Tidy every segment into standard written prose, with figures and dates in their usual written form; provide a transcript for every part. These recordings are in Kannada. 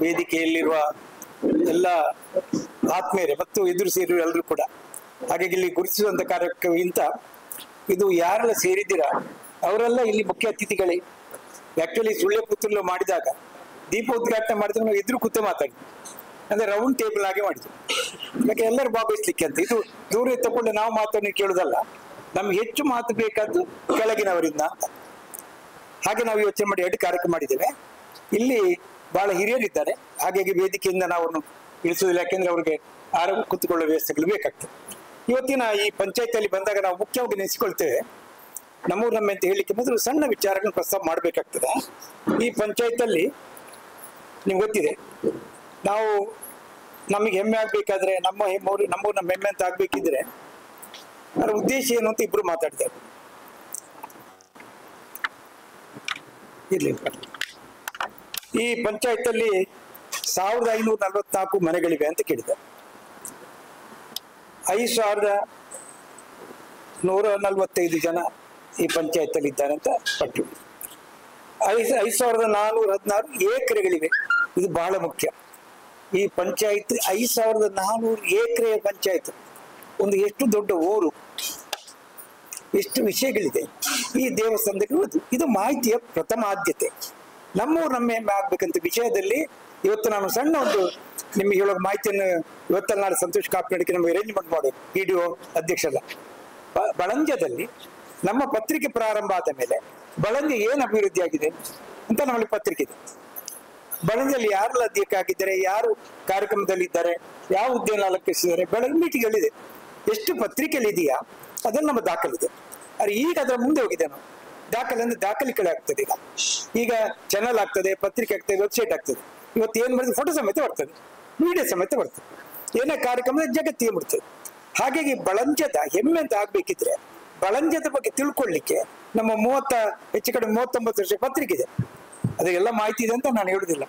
ವೇದಿಕೆಯಲ್ಲಿರುವ ಎಲ್ಲ ಆತ್ಮೀಯರೇ ಮತ್ತು ಎದುರು ಸೇರಿರುವ ಎಲ್ಲರೂ ಕೂಡ. ಹಾಗಾಗಿ ಇಲ್ಲಿ ಗುರುತಿಸುವಂತ ಕಾರ್ಯಕ್ರಮಕ್ಕಿಂತ ಇದು ಯಾರೆಲ್ಲ ಸೇರಿದ್ದೀರಾ ಅವರೆಲ್ಲ ಇಲ್ಲಿ ಮುಖ್ಯ ಅತಿಥಿಗಳೇ. ಆಕ್ಚುಲಿ ಸುಳ್ಯ ಪುತ್ತೂರು ಮಾಡಿದಾಗ ದೀಪ ಉದ್ಘಾಟನೆ ಮಾಡಿದಾಗ ನಾವು ಎದುರು ಕೂತೆ ಮಾತಾಡಿದ್ವಿ, ಅಂದ್ರೆ ರೌಂಡ್ ಟೇಬಲ್ ಆಗಿ ಮಾಡಿದ್ವಿ. ಯಾಕೆ ಎಲ್ಲರೂ ಭಾಗವಹಿಸ್ಲಿಕ್ಕೆ ಅಂತ. ಇದು ದೂರ ತಗೊಂಡು ನಾವು ಮಾತನ್ನು ಕೇಳುವುದಲ್ಲ, ನಮ್ಗೆ ಹೆಚ್ಚು ಮಾತು ಬೇಕಾದ್ದು ಕೆಳಗಿನವರಿಂದ ಅಂತ. ಹಾಗೆ ನಾವು ಯೋಚನೆ ಮಾಡಿ 2 ಕಾರ್ಯಕ್ರಮ ಮಾಡಿದ್ದೇವೆ. ಇಲ್ಲಿ ಬಹಳ ಹಿರಿಯರಿದ್ದಾರೆ, ಹಾಗಾಗಿ ವೇದಿಕೆಯಿಂದ ನಾವು ಇಳಿಸುವುದಿಲ್ಲ, ಯಾಕೆಂದ್ರೆ ಅವ್ರಿಗೆ ಆರೋಗ್ಯ ಕೂತ್ಕೊಳ್ಳುವ ವ್ಯವಸ್ಥೆಗಳು ಬೇಕಾಗ್ತದೆ. ಇವತ್ತಿನ ಈ ಪಂಚಾಯತಿಯಲ್ಲಿ ಬಂದಾಗ ನಾವು ಮುಖ್ಯವಾಗಿ ನೆನೆಸಿಕೊಳ್ತೇವೆ, ನಮ್ಮೂರು ನಮ್ಮ ಅಂತ ಹೇಳಿಕ್ಕೆ ಮೊದಲು ಸಣ್ಣ ವಿಚಾರಗಳನ್ನು ಪ್ರಸ್ತಾವ ಮಾಡಬೇಕಾಗ್ತದೆ. ಈ ಪಂಚಾಯತಲ್ಲಿ ನಿಮ್ಗೆ ಗೊತ್ತಿದೆ, ನಾವು ನಮಗೆ ಹೆಮ್ಮೆ ಆಗ್ಬೇಕಾದ್ರೆ ನಮ್ಮೂರು ನಮ್ಮ ಹೆಮ್ಮೆ ಅಂತ ಆಗ್ಬೇಕಿದ್ರೆ ಅದರ ಉದ್ದೇಶ ಏನು ಅಂತ ಇಬ್ರು ಮಾತಾಡ್ತಾರೆ. ಇರ್ಲಿ, ಈ ಪಂಚಾಯತಲ್ಲಿ 1544 ಮನೆಗಳಿವೆ ಅಂತ ಕೇಳಿದೆ. 5145 ಜನ ಈ ಪಂಚಾಯತಲ್ಲಿ ಇದ್ದಾರೆ ಅಂತ ಪಟ್ಟು. 5416 ಎಕರೆಗಳಿವೆ. ಇದು ಬಹಳ ಮುಖ್ಯ. ಈ ಪಂಚಾಯತ್ 5400 ಎಕರೆಯ ಪಂಚಾಯತ್. ಒಂದು ಎಷ್ಟು ದೊಡ್ಡ ಊರು, ಎಷ್ಟು ವಿಷಯಗಳಿದೆ ಈ ದೇವಸ್ಥಾನದಲ್ಲಿ. ಇದು ಮಾಹಿತಿಯ ಪ್ರಥಮ ಆದ್ಯತೆ. ನಮ್ಮೂರು ನಮ್ಮ ಹೆಮ್ಮೆ ಆಗ್ಬೇಕಂತ ವಿಷಯದಲ್ಲಿ ಇವತ್ತು ನಾನು ಸಣ್ಣ ಒಂದು ನಿಮಗೆ ಹೇಳೋ ಮಾಹಿತಿಯನ್ನು ಇವತ್ತಲ್ಲ ನಾಳೆ ಸಂತೋಷ್ ಕಾಪಿನಡಿಕೆ ನಮಗೆ ಅರೇಂಜ್ಮೆಂಟ್ ಮಾಡೋದು. PDO ಅಧ್ಯಕ್ಷರ ಬಳಂಜದಲ್ಲಿ ನಮ್ಮ ಪತ್ರಿಕೆ ಪ್ರಾರಂಭ ಆದ ಮೇಲೆ ಬಳಂಜ ಏನು ಅಭಿವೃದ್ಧಿ ಆಗಿದೆ ಅಂತ ನಮ್ಮಲ್ಲಿ ಪತ್ರಿಕೆ ಇದೆ. ಬಳಂಜಲ್ಲಿ ಯಾರೆಲ್ಲ ಅಧ್ಯಕ್ಷ ಆಗಿದ್ದಾರೆ, ಯಾರು ಕಾರ್ಯಕ್ರಮದಲ್ಲಿ ಇದ್ದಾರೆ, ಯಾವ ಹುದ್ದೆಯನ್ನು ಅಲಂಕರಿಸಿದ್ದಾರೆ, ಬೆಳಗ್ಗೆ ಮೀಟಿಂಗ್ಗಳಿದೆ. ಎಷ್ಟು ಪತ್ರಿಕೆಯಲ್ಲಿ ಇದೆಯಾ ಅದನ್ನು ನಮ್ಮ ದಾಖಲಿದೆ. ಆದರೆ ಈಗ ಅದರ ಮುಂದೆ ಹೋಗಿದೆ. ನಾವು ದಾಖಲೆ ಅಂದ್ರೆ ದಾಖಲಿಕೆ ಆಗ್ತದೆ. ಈಗ ಚಾನಲ್ ಆಗ್ತದೆ, ಪತ್ರಿಕೆ ಆಗ್ತದೆ, ವೆಬ್ಸೈಟ್ ಆಗ್ತದೆ. ಇವತ್ತು ಏನ್ ಮಾಡಿದ್ರೆ ಫೋಟೋ ಸಮೇತ ಬರ್ತದೆ, ವಿಡಿಯೋ ಸಮೇತ ಬರ್ತದೆ. ಏನೇ ಕಾರ್ಯಕ್ರಮ ಜಗತ್ತಿಗೆ ಬಿಡ್ತದೆ. ಹಾಗಾಗಿ ಬಳಂಜದ ಹೆಮ್ಮೆ ಅಂತ ಆಗ್ಬೇಕಿದ್ರೆ ಬಳಂಜದ ಬಗ್ಗೆ ತಿಳ್ಕೊಳ್ಳಿಕ್ಕೆ ನಮ್ಮ 39 ವರ್ಷ ಪತ್ರಿಕೆ ಇದೆ. ಅದೆಲ್ಲ ಮಾಹಿತಿ ಇದೆ ಅಂತ ನಾನು ಹೇಳುದಿಲ್ಲ.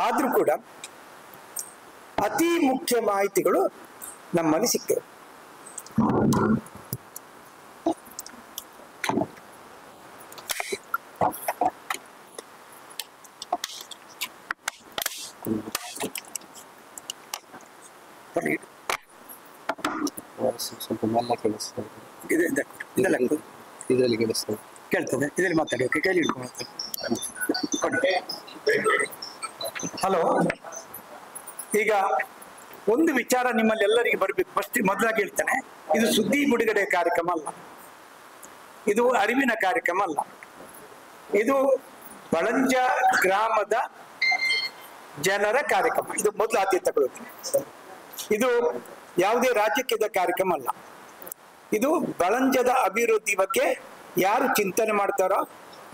ಆದ್ರೂ ಕೂಡ ಅತಿ ಮುಖ್ಯ ಮಾಹಿತಿಗಳು ನಮ್ಮಲ್ಲಿ ಸಿಗ್ತವೆ. ಸ್ವಲ್ಪ ಮೆಲ್ಲ ಕೇಳಿಸ್ತದೆ. ಇದರಲ್ಲಿ ಕೇಳ್ತದೆ, ಇದರಲ್ಲಿ ಮಾತಾಡಿ. ಓಕೆ, ಕೈಲಿ ಹಲೋ. ಈಗ ಒಂದು ವಿಚಾರ ನಿಮ್ಮಲ್ಲಿ ಎಲ್ಲರಿಗೆ ಬರಬೇಕು. ಫಸ್ಟ್ ಮೊದಲಾಗಿ ಹೇಳ್ತೇನೆ, ಇದು ಸುದ್ದಿ ಬಿಡುಗಡೆ ಕಾರ್ಯಕ್ರಮ ಅಲ್ಲ, ಇದು ಅರಿವಿನ ಕಾರ್ಯಕ್ರಮ ಅಲ್ಲ. ಇದು ಬಳಂಜ ಗ್ರಾಮದ ಜನರ ಕಾರ್ಯಕ್ರಮ. ಇದು ಮೊದಲು ಆದ್ಯತೆ ಕೊಡುತ್ತೆ. ಇದು ಯಾವುದೇ ರಾಜಕೀಯದ ಕಾರ್ಯಕ್ರಮ ಅಲ್ಲ. ಇದು ಬಳಂಜದ ಅಭಿವೃದ್ಧಿ ಬಗ್ಗೆ ಯಾರು ಚಿಂತನೆ ಮಾಡ್ತಾರೋ,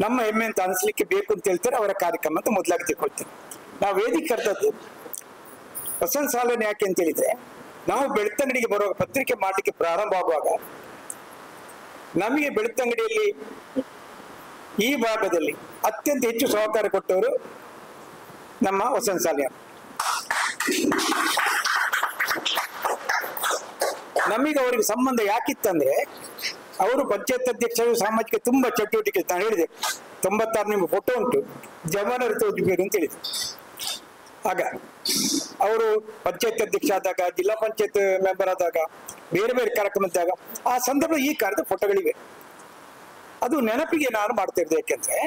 ನಮ್ಮ ಹೆಮ್ಮೆ ಅಂತ ಅನಿಸ್ಲಿಕ್ಕೆ ಬೇಕು ಅಂತ ಹೇಳ್ತಾರೆ, ಅವರ ಕಾರ್ಯಕ್ರಮ ಅಂತ ಮೊದಲಾಗಿ ತಿಳ್ಕೊಳ್ತೇನೆ. ನಾವು ವೇದಿಕೆ ಕರೆದದ್ದು ವಸಂತ ಸಾಲನೆ ಯಾಕೆ ಅಂತ ಹೇಳಿದ್ರೆ, ನಾವು ಬೆಳ್ತಂಗಡಿಗೆ ಬರುವಾಗ ಪತ್ರಿಕೆ ಮಾಡಲಿಕ್ಕೆ ಪ್ರಾರಂಭ ಆಗುವಾಗ ನಮಗೆ ಬೆಳ್ತಂಗಡಿಯಲ್ಲಿ ಈ ಭಾಗದಲ್ಲಿ ಅತ್ಯಂತ ಹೆಚ್ಚು ಸಹಕಾರ ಕೊಟ್ಟವರು ನಮ್ಮ ವಸಂತ ಸಾಲಿಯ. ನಮಗೆ ಅವರಿಗೆ ಸಂಬಂಧ ಯಾಕಿತ್ತಂದ್ರೆ, ಅವರು ಪಂಚಾಯತ್ ಅಧ್ಯಕ್ಷರು, ಸಾಮಾಜಿಕ ತುಂಬಾ ಚಟುವಟಿಕೆ. ನಾನು ಹೇಳಿದೆ 96 ನಿಮ್ಮ ಫೋಟೋ ಉಂಟು, ಜವಾನರು ತೋರಿಸಬೇಕು ಅಂತ ಹೇಳಿದೆ. ಆಗ ಅವರು ಪಂಚಾಯತ್ ಅಧ್ಯಕ್ಷ ಆದಾಗ, ಜಿಲ್ಲಾ ಪಂಚಾಯತ್ ಮೆಂಬರ್ ಆದಾಗ, ಬೇರೆ ಬೇರೆ ಕಾರ್ಯಕ್ರಮ ಇದ್ದಾಗ ಆ ಸಂದರ್ಭ ಈ ಕಾರ್ಯದ ಫೋಟೋಗಳಿವೆ. ಅದು ನೆನಪಿಗೆ ನಾನು ಮಾಡ್ತಾ ಇದ್ದೆ. ಯಾಕೆಂದ್ರೆ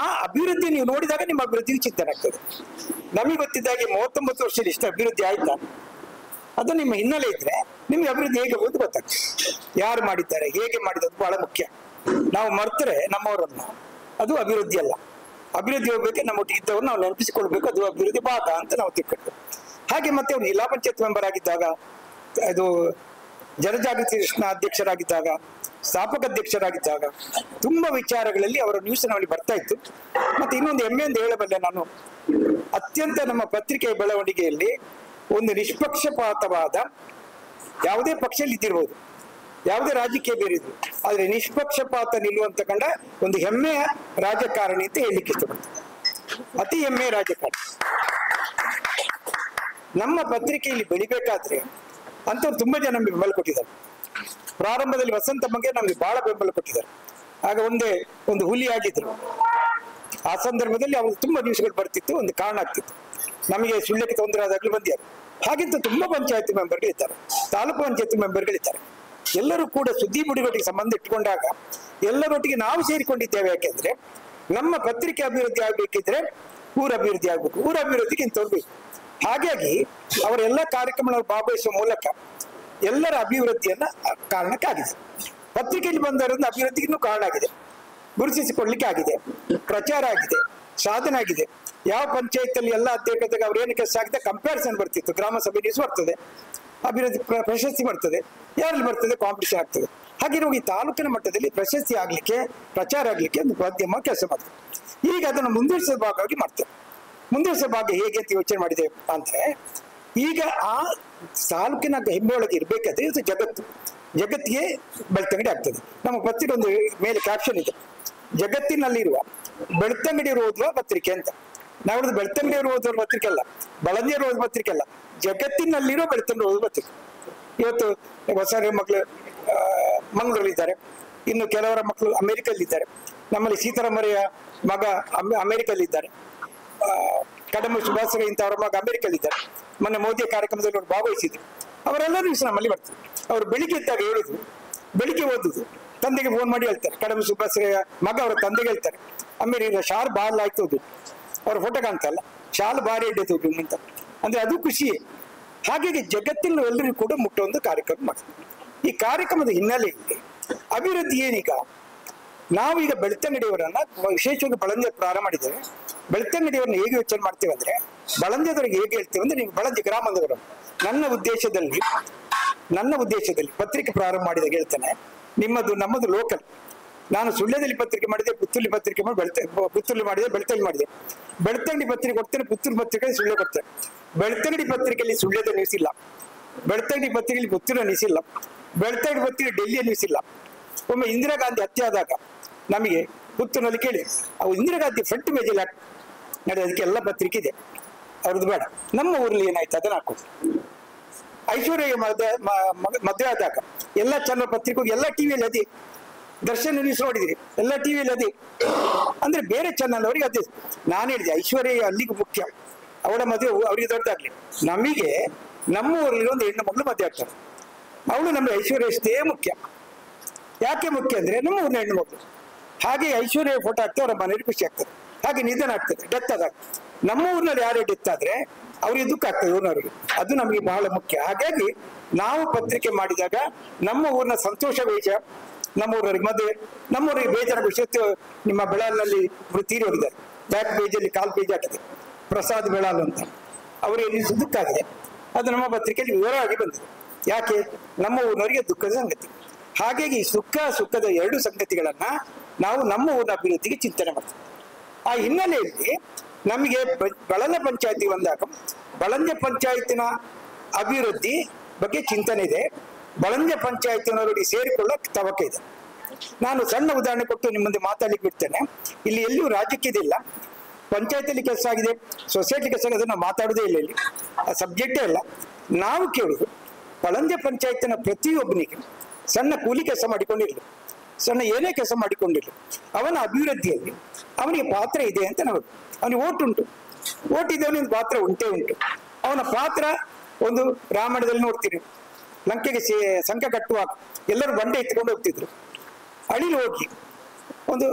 ಆ ಅಭಿವೃದ್ಧಿ ನೀವು ನೋಡಿದಾಗ ನಿಮ್ಮ ಅಭಿವೃದ್ಧಿಗೆ ಚಿಂತನೆ ಆಗ್ತದೆ. ನಮಗೆ ಗೊತ್ತಿದ್ದಾಗೆ 39 ವರ್ಷದಲ್ಲಿ ಇಷ್ಟು ಅಭಿವೃದ್ಧಿ ಆಯ್ತಾ, ಅದು ನಿಮ್ಮ ಹಿನ್ನೆಲೆ ಇದ್ರೆ ನಿಮ್ಗೆ ಅಭಿವೃದ್ಧಿ ಹೇಗೆ ಹೋಗುದು ಗೊತ್ತಾಗ್ತದೆ. ಯಾರು ಮಾಡಿದ್ದಾರೆ, ಹೇಗೆ ಮಾಡಿದ್ದು ಬಹಳ ಮುಖ್ಯ. ನಾವು ಮರ್ತರೆ ನಮ್ಮವರನ್ನು, ಅದು ಅಭಿವೃದ್ಧಿ ಅಲ್ಲ. ಅಭಿವೃದ್ಧಿ ಹೋಗ್ಬೇಕು, ನಮ್ಮೊಟ್ಟಿಗೆ ಇದ್ದವ್ರು ನಾವು ನೆನಪಿಸಿಕೊಳ್ಬೇಕು, ಅದು ಅಭಿವೃದ್ಧಿ ಭಾಗ ಅಂತ ನಾವು ತಿಳ್ಕೊಳ್ಬೇಕು. ಹಾಗೆ ಮತ್ತೆ ಅವರು ಜಿಲ್ಲಾ ಪಂಚಾಯತ್ ಮೆಂಬರ್ ಆಗಿದ್ದಾಗ, ಅದು ಜನಜಾಗೃತಿ ಅಧ್ಯಕ್ಷರಾಗಿದ್ದಾಗ, ಸ್ಥಾಪಕ ಅಧ್ಯಕ್ಷರಾಗಿದ್ದಾಗ ತುಂಬಾ ವಿಚಾರಗಳಲ್ಲಿ ಅವರ ನ್ಯೂಸ್ನಲ್ಲಿ ಬರ್ತಾ ಇತ್ತು. ಮತ್ತೆ ಇನ್ನೊಂದು ಹೆಮ್ಮೆಯಿಂದ ಹೇಳಬಲ್ಲೆ ನಾನು, ಅತ್ಯಂತ ನಮ್ಮ ಪತ್ರಿಕೆಯ ಬೆಳವಣಿಗೆಯಲ್ಲಿ ಒಂದು ನಿಷ್ಪಕ್ಷಪಾತವಾದ, ಯಾವುದೇ ಪಕ್ಷದಲ್ಲಿ ಇದ್ದಿರ್ಬೋದು, ಯಾವುದೇ ರಾಜಕೀಯ ಬೇರೆ ಇದ್ರು, ಆದ್ರೆ ನಿಷ್ಪಕ್ಷಪಾತ ನಿಲ್ಲುವಂತ ಕಂಡ ಒಂದು ಹೆಮ್ಮೆಯ ರಾಜಕಾರಣಿ ಅಂತ ಹೇಳಲಿಕ್ಕೆ ಇಷ್ಟಪಡ್ತಾರೆ. ಅತಿ ಹೆಮ್ಮೆಯ ರಾಜಕಾರಣಿ. ನಮ್ಮ ಪತ್ರಿಕೆಯಲ್ಲಿ ಬೆಳಿಬೇಕಾದ್ರೆ ಅಂತವ್ರು ತುಂಬಾ ಜನ ನಮಗೆ ಬೆಂಬಲ ಕೊಟ್ಟಿದ್ದಾರೆ. ಪ್ರಾರಂಭದಲ್ಲಿ ವಸಂತಮ್ಮಗೆ ನಮ್ಗೆ ಬಹಳ ಬೆಂಬಲ ಕೊಟ್ಟಿದ್ದಾರೆ. ಆಗ ಒಂದು ಹುಲಿ ಆಗಿದ್ರು. ಆ ಸಂದರ್ಭದಲ್ಲಿ ಅವ್ರು ತುಂಬಾ ದಿವಸಗಳು ಬರ್ತಿತ್ತು, ಒಂದು ಕಾರಣ ಆಗ್ತಿತ್ತು. ನಮಗೆ ಸುಳ್ಯಕ್ಕೆ ತೊಂದರೆ ಆದಾಗಲೂ ಬಂದಿದ್ದಾರೆ. ಹಾಗಿಂತ ತುಂಬಾ ಪಂಚಾಯತ್ ಮೆಂಬರ್ಗಳಿದ್ದಾರೆ, ತಾಲೂಕು ಪಂಚಾಯತ್ ಮೆಂಬರ್ಗಳಿದ್ದಾರೆ. ಎಲ್ಲರೂ ಕೂಡ ಸುದ್ದಿ ಬಿಡುಗಡೆಗೆ ಸಂಬಂಧ ಇಟ್ಟುಕೊಂಡಾಗ ಎಲ್ಲರೊಟ್ಟಿಗೆ ನಾವು ಸೇರಿಕೊಂಡಿದ್ದೇವೆ. ಯಾಕೆಂದ್ರೆ ನಮ್ಮ ಪತ್ರಿಕೆ ಅಭಿವೃದ್ಧಿ ಆಗ್ಬೇಕಿದ್ರೆ ಊರ ಅಭಿವೃದ್ಧಿ ಆಗ್ಬೇಕು, ಊರ ಅಭಿವೃದ್ಧಿಗೆ ಇಂಥವ್ರು ಬೇಕು. ಹಾಗಾಗಿ ಅವರೆಲ್ಲ ಕಾರ್ಯಕ್ರಮಗಳಲ್ಲಿ ಭಾಗವಹಿಸುವ ಮೂಲಕ ಎಲ್ಲರ ಅಭಿವೃದ್ಧಿಯನ್ನ ಕಾರಣಕ್ಕಾಗಿದೆ. ಪತ್ರಿಕೆಯಲ್ಲಿ ಬಂದವರಿಂದ ಅಭಿವೃದ್ಧಿಗೂ ಕಾರಣ ಆಗಿದೆ, ಗುರುತಿಸಿಕೊಳ್ಳಿಕ್ಕೆ ಆಗಿದೆ, ಪ್ರಚಾರ ಆಗಿದೆ, ಸಾಧನೆ ಆಗಿದೆ. ಯಾವ ಪಂಚಾಯತ್ ಎಲ್ಲ ಅಧ್ಯಕ್ಷದಾಗ ಅವ್ರು ಏನು ಕೆಲಸ ಆಗಿದೆ ಕಂಪ್ಯಾರಿಸನ್ ಬರ್ತಿತ್ತು, ಗ್ರಾಮ ಸಭೆ ನ್ಯೂಸ್ ಬರ್ತದೆ, ಅಭಿವೃದ್ಧಿ ಪ್ರಶಸ್ತಿ ಬರ್ತದೆ, ಯಾರಲ್ಲಿ ಬರ್ತದೆ ಕಾಂಪಿಟೇಷನ್ ಆಗ್ತದೆ. ಹಾಗಿರುವಾಗ ಈ ತಾಲೂಕಿನ ಮಟ್ಟದಲ್ಲಿ ಪ್ರಶಸ್ತಿ ಆಗ್ಲಿಕ್ಕೆ, ಪ್ರಚಾರ ಆಗ್ಲಿಕ್ಕೆ ಒಂದು ಮಾಧ್ಯಮ ಕೆಲಸ ಮಾಡ್ತದೆ. ಈಗ ಅದನ್ನು ಮುಂದುವರಿಸಿದ ಭಾಗವಾಗಿ ಮಾಡ್ತೇವೆ. ಮುಂದುವರಿಸಿದ ಭಾಗ ಹೇಗೆ ಅಂತ ಯೋಚನೆ ಮಾಡಿದೆ ಅಂದ್ರೆ, ಈಗ ಆ ತಾಲೂಕಿನ ಹೆಮ್ಮೆ ಒಳಗೆ ಇರ್ಬೇಕಾದ್ರೆ ಇದು ಜಗತ್ತಿಗೆ ಬೆಳ್ತಂಗಡಿ ಆಗ್ತದೆ. ನಮ್ಮ ಪತ್ರಿಕೆ ಒಂದು ಮೇಲೆ ಕ್ಯಾಪ್ಷನ್ ಇದೆ, ಜಗತ್ತಿನಲ್ಲಿರುವ ಬೆಳ್ತಂಗಡಿಯವರು ಓದುವ ಪತ್ರಿಕೆ ಅಂತ. ನಾವು ಬೆಳ್ತಂಗಡಿಯವರು ಓದುವ ಪತ್ರಿಕೆ ಅಲ್ಲ, ಬಳಂದಿಯವರು ಓದುವ ಪತ್ರಿಕೆ ಅಲ್ಲ, ಜಗತ್ತಿನಲ್ಲಿರೋ ಬೆಳ್ತಂಗಡಿ ಓದುವ ಪತ್ರಿಕೆ. ಇವತ್ತು ಹೊಸ ಮಕ್ಕಳು ಮಂಗಳೂರಲ್ಲಿದ್ದಾರೆ, ಇನ್ನು ಕೆಲವರ ಮಕ್ಕಳು ಅಮೆರಿಕಲ್ಲಿದ್ದಾರೆ. ನಮ್ಮಲ್ಲಿ ಸೀತಾರಾಮಯ್ಯ ಮಗ ಅಮೆರಿಕಲ್ಲಿದ್ದಾರೆ, ಕಡಮ ಸುಭಾಷ್ ಇಂಥವರ ಮಗ ಅಮೆರಿಕಲ್ಲಿದ್ದಾರೆ. ಮೊನ್ನೆ ಮೋದಿ ಕಾರ್ಯಕ್ರಮದಲ್ಲಿ ಅವರು ಭಾಗವಹಿಸಿದ್ರು. ಅವರೆಲ್ಲರೂ ನಮ್ಮಲ್ಲಿ ಬರ್ತಾರೆ. ಅವರು ಬೆಳಿಗ್ಗೆ ಇದ್ದಾಗ ಹೇಳುದು, ಬೆಳಿಗ್ಗೆ ಓದುದು, ತಂದೆಗೆ ಫೋನ್ ಮಾಡಿ ಹೇಳ್ತಾರೆ. ಕಡಮ ಸುಭಾಷ್ ಮಗ ಅವರ ತಂದೆಗೆ ಹೇಳ್ತಾರೆ, ಅಮೇರಿಕ ಶಾಲ್ ಬಾಲ್ ಆಯ್ತು, ಅವ್ರ ಫೋಟೋ ಕಾಣ್ತಲ್ಲ, ಶಾಲ್ ಬಾರಿ ಇಡ್ಡೋದು ಅಂತ. ಅಂದ್ರೆ ಅದು ಖುಷಿಯೇ. ಹಾಗಾಗಿ ಜಗತ್ತಿನ ಎಲ್ಲರಿಗೂ ಕೂಡ ಮುಟ್ಟುವ ಒಂದು ಕಾರ್ಯಕ್ರಮ ಮಾಡ್ತೀವಿ. ಈ ಕಾರ್ಯಕ್ರಮದ ಹಿನ್ನೆಲೆಯಲ್ಲಿ ಅಭಿವೃದ್ಧಿ ಏನೀಗ, ನಾವೀಗ ಬೆಳ್ತಂಗಡಿಯವರನ್ನ ವಿಶೇಷವಾಗಿ ಬಳಂಜ ಪ್ರಾರಂಭ ಮಾಡಿದ್ದೇವೆ. ಬೆಳ್ತಂಗಡಿಯವರನ್ನ ಹೇಗೆ ಯೋಚನೆ ಮಾಡ್ತೇವೆ ಅಂದ್ರೆ, ಬಳಂಜದವ್ರಿಗೆ ಹೇಗೆ ಹೇಳ್ತೇವೆ ಅಂದ್ರೆ, ನೀವು ಬಳಂಜ ಗ್ರಾಮದವರು. ನನ್ನ ಉದ್ದೇಶದಲ್ಲಿ ಪತ್ರಿಕೆ ಪ್ರಾರಂಭ ಮಾಡಿದಾಗ ಹೇಳ್ತೇನೆ, ನಮ್ಮದು ಲೋಕಲ್. ನಾನು ಸುಳ್ಯದಲ್ಲಿ ಪತ್ರಿಕೆ ಮಾಡಿದೆ, ಪುತ್ತೂರಲ್ಲಿ ಪತ್ರಿಕೆ ಮಾಡಿ ಪುತ್ತೂರಲ್ಲಿ ಮಾಡಿದೆ, ಬೆಳ್ತಂಗಡಿ ಮಾಡಿದೆ. ಬೆಳ್ತಂಗಡಿ ಪತ್ರಿಕೆ ಕೊಡ್ತೇನೆ, ಪುತ್ತೂರು ಪತ್ರಿಕೆ ಸುಳ್ಯ ಕೊಡ್ತೇನೆ. ಬೆಳ್ತಂಗಡಿ ಪತ್ರಿಕೆಯಲ್ಲಿ ಸುಳ್ಯದ ನ್ಯೂಸ್ ಇಲ್ಲ, ಬೆಳ್ತಂಗಡಿ ಪತ್ರಿಕೆಯಲ್ಲಿ ಪುತ್ತೂರ ನ್ಯೂಸ್ ಇಲ್ಲ, ಬೆಳ್ತಂಗಡಿ ಪತ್ರಿಕೆ ಡೆಲ್ಲಿಯ ನ್ಯೂಸ್ ಇಲ್ಲ. ಒಮ್ಮೆ ಇಂದಿರಾ ಗಾಂಧಿ ಹತ್ಯೆ ಆದಾಗ ನಮಗೆ ಪುತ್ತೂರಿನಲ್ಲಿ ಕೇಳಿ, ಅವು ಇಂದಿರಾ ಗಾಂಧಿ ಫ್ರಂಟ್ ಪೇಜಲ್ಲಿ ನಡೆದ, ಅದಕ್ಕೆ ಪತ್ರಿಕೆ ಇದೆ, ಅವ್ರದ್ದು ಬೇಡ. ನಮ್ಮ ಊರಲ್ಲಿ ಏನಾಯ್ತು ಅದನ್ನ ಹಾಕೋದು. ಐಶ್ವರ್ಯ ಮದುವೆ ಆದಾಗ ಎಲ್ಲ ಚಾನಲ್ ಪತ್ರಿಕೆ, ಎಲ್ಲ ಟಿವಿಯಲ್ಲಿ ಅದೇ. ದರ್ಶನ ನ್ಯೂಸ್ ನೋಡಿದಿರಿ, ಎಲ್ಲ ಟಿವಿಯಲ್ಲಿ ಅದೇ. ಅಂದ್ರೆ ಬೇರೆ ಚಾನಲ್ ಅವರಿಗೆ ಅದೇ. ನಾನು ಹೇಳಿದೆ ಐಶ್ವರ್ಯ ಅಲ್ಲಿಗೂ ಮುಖ್ಯ, ಅವಳ ಮದುವೆ ಅವರಿಗೆ ದೊಡ್ಡದಾಗ್ಲಿ. ನಮಗೆ ನಮ್ಮ ಊರಲ್ಲಿ ಒಂದು ಹೆಣ್ಣು ಮಗಳು ಮದುವೆ ಆಗ್ತಾರೆ, ಅವಳು ನಮಗೆ ಐಶ್ವರ್ಯ ಅಷ್ಟೇ ಮುಖ್ಯ. ಯಾಕೆ ಮುಖ್ಯ ಅಂದ್ರೆ ನಮ್ಮ ಊರಿನ ಹೆಣ್ಣು ಮಗಳು. ಹಾಗೆ ಐಶ್ವರ್ಯ ಫೋಟೋ ಆಗ್ತದೆ, ಅವರ ಮನೆಯಲ್ಲಿ ಖುಷಿ ಆಗ್ತದೆ. ಹಾಗೆ ನಿಧನ ಆಗ್ತದೆ, ಡೆತ್ ಆದಾಗ ನಮ್ಮ ಊರಿನಲ್ಲಿ ಯಾರೇ ಡೆತ್ ಆದ್ರೆ ಅವ್ರಿಗೆ ದುಃಖ ಆಗ್ತದೆ ಊರಿನವರಿಗೆ. ಅದು ನಮಗೆ ಬಹಳ ಮುಖ್ಯ. ಹಾಗಾಗಿ ನಾವು ಪತ್ರಿಕೆ ಮಾಡಿದಾಗ ನಮ್ಮ ಊರಿನ ಸಂತೋಷ ಬೇಜ, ನಮ್ಮ ಊರವರಿಗೆ ಮದುವೆ, ನಮ್ಮೂರಿಗೆ ಬೇಜಾರ ಖುಷಿ. ನಿಮ್ಮ ಬೆಳಾಲ್ನಲ್ಲಿ ತೀರಿ ಹೋಗಿದ್ದಾರೆ, ಬ್ಯಾಕ್ ಪೇಜಲ್ಲಿ ಕಾಲ್ ಪೇಜ್ ಹಾಕಿದೆ, ಪ್ರಸಾದ್ ಬೆಳಾಲ್ ಅಂತ, ಅವರಿಗೆ ದುಃಖ ಆಗಿದೆ. ಅದು ನಮ್ಮ ಪತ್ರಿಕೆಯಲ್ಲಿ ವಿವರವಾಗಿ ಬಂದಿದೆ. ಯಾಕೆ? ನಮ್ಮ ಊರಿನವರಿಗೆ ದುಃಖದ ಸಂಗತಿ. ಹಾಗಾಗಿ ಸುಖದ ಎರಡು ಸಂಗತಿಗಳನ್ನ ನಾವು ನಮ್ಮ ಊರಿನ ಅಭಿವೃದ್ಧಿಗೆ ಚಿಂತನೆ ಮಾಡ್ತೀವಿ. ಆ ಹಿನ್ನೆಲೆಯಲ್ಲಿ ನಮಗೆ ಬಳಂಜ ಪಂಚಾಯತಿ ಬಂದಾಗ ಬಳಂಜ ಪಂಚಾಯತಿನ ಅಭಿವೃದ್ಧಿ ಬಗ್ಗೆ ಚಿಂತನೆ ಇದೆ. ಬಳಂಜ ಪಂಚಾಯತಿನವರಿಗೆ ಸೇರಿಕೊಳ್ಳೋ ತವಕ ಇದೆ. ನಾನು ಸಣ್ಣ ಉದಾಹರಣೆ ಕೊಟ್ಟು ನಿಮ್ಮ ಮುಂದೆ ಮಾತಾಡ್ಲಿಕ್ಕೆ ಬಿಡ್ತೇನೆ. ಇಲ್ಲಿ ಎಲ್ಲಿಯೂ ರಾಜಕೀಯದಿಲ್ಲ, ಪಂಚಾಯತಿಯಲ್ಲಿ ಕೆಲಸ ಆಗಿದೆ, ಸೊಸೈಟಿ ಕೆಲಸ ಆಗಿದೆ, ನಾವು ಮಾತಾಡೋದೇ ಇಲ್ಲ, ಇಲ್ಲಿ ಆ ಸಬ್ಜೆಕ್ಟೇ ಇಲ್ಲ. ನಾವು ಕೇಳುದು, ಬಳಂಜ ಪಂಚಾಯತಿನ ಪ್ರತಿಯೊಬ್ಬನಿಗೆ ಸಣ್ಣ ಕೂಲಿ ಕೆಲಸ ಮಾಡಿಕೊಂಡಿರ್ಲಿ, ಸಣ್ಣ ಏನೇ ಕೆಲಸ ಮಾಡಿಕೊಂಡಿರ್ಲಿ, ಅವನ ಅಭಿವೃದ್ಧಿಯಲ್ಲಿ ಅವನಿಗೆ ಪಾತ್ರ ಇದೆ ಅಂತ ನಾವು. ಅವನಿಗೆ ಓಟ್ ಇದ್ದವನಿಗೆ ಪಾತ್ರ ಉಂಟು. ಅವನ ಪಾತ್ರ ಒಂದು ರಾಮಾಯಣದಲ್ಲಿ ನೋಡ್ತೀರಿ, ಲಂಕೆಗೆ ಸಂಖ್ಯೆ ಕಟ್ಟುವಾಗ ಎಲ್ಲರೂ ಬಂಡೆ ಎತ್ಕೊಂಡು ಹೋಗ್ತಿದ್ರು, ಅಳಿಲು ಹೋಗಿ ಒಂದು